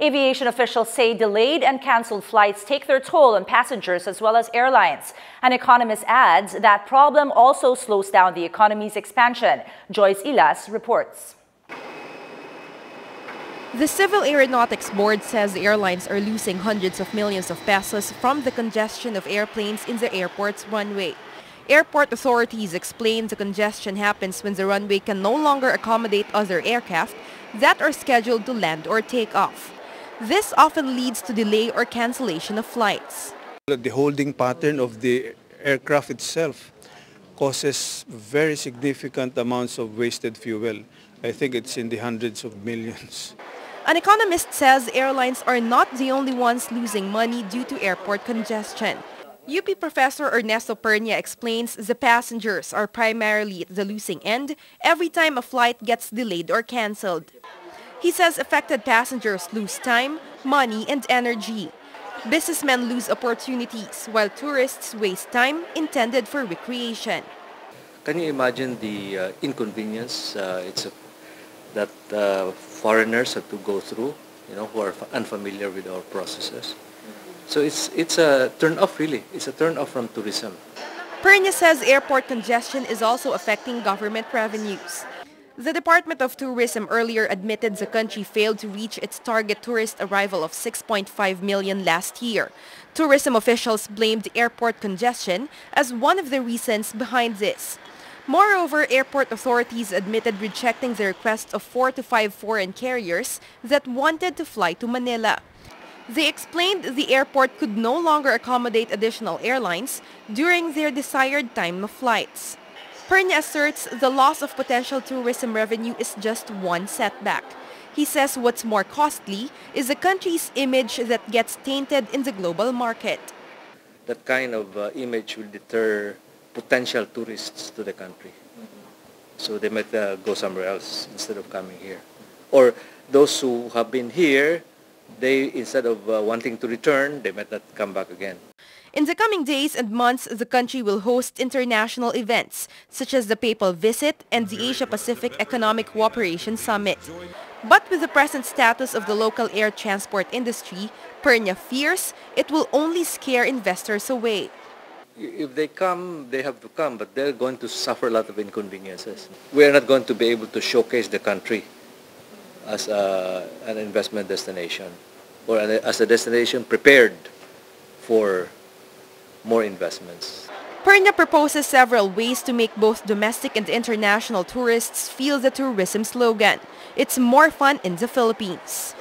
Aviation officials say delayed and canceled flights take their toll on passengers as well as airlines. An economist adds that problem also slows down the economy's expansion. Joyce Ilas reports. The Civil Aeronautics Board says the airlines are losing hundreds of millions of pesos from the congestion of airplanes in the airport's runway. Airport authorities explain the congestion happens when the runway can no longer accommodate other aircraft that are scheduled to land or take off. This often leads to delay or cancellation of flights. The holding pattern of the aircraft itself causes very significant amounts of wasted fuel. I think it's in the hundreds of millions. An economist says airlines are not the only ones losing money due to airport congestion. UP Professor Ernesto Pernia explains the passengers are primarily at the losing end every time a flight gets delayed or cancelled. He says affected passengers lose time, money, and energy. Businessmen lose opportunities while tourists waste time intended for recreation. Can you imagine the inconvenience that foreigners have to go through, who are unfamiliar with our processes? So it's a turn-off, really. It's a turn-off from tourism. Pernia says airport congestion is also affecting government revenues. The Department of Tourism earlier admitted the country failed to reach its target tourist arrival of 6.5 million last year. Tourism officials blamed airport congestion as one of the reasons behind this. Moreover, airport authorities admitted rejecting the request of 4 to 5 foreign carriers that wanted to fly to Manila. They explained the airport could no longer accommodate additional airlines during their desired time of flights. Pernia asserts the loss of potential tourism revenue is just one setback. He says what's more costly is the country's image that gets tainted in the global market. That kind of image will deter potential tourists to the country. So they might go somewhere else instead of coming here. Or those who have been here, they, instead of wanting to return, they might not come back again. In the coming days and months, the country will host international events such as the Papal Visit and the Asia-Pacific Economic Cooperation Summit. But with the present status of the local air transport industry, Pernia fears it will only scare investors away. If they come, they have to come, but they're going to suffer a lot of inconveniences. We are not going to be able to showcase the country as an investment destination or as a destination prepared for more investments. Pernia proposes several ways to make both domestic and international tourists feel the tourism slogan, "It's more fun in the Philippines."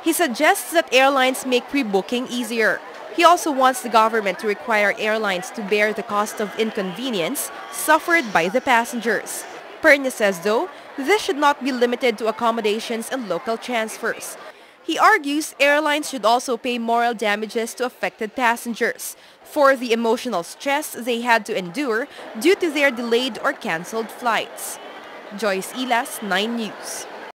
He suggests that airlines make pre-booking easier. He also wants the government to require airlines to bear the cost of inconvenience suffered by the passengers. Pernia says, though, this should not be limited to accommodations and local transfers. He argues airlines should also pay moral damages to affected passengers for the emotional stress they had to endure due to their delayed or cancelled flights. Joyce Ilas, 9 News.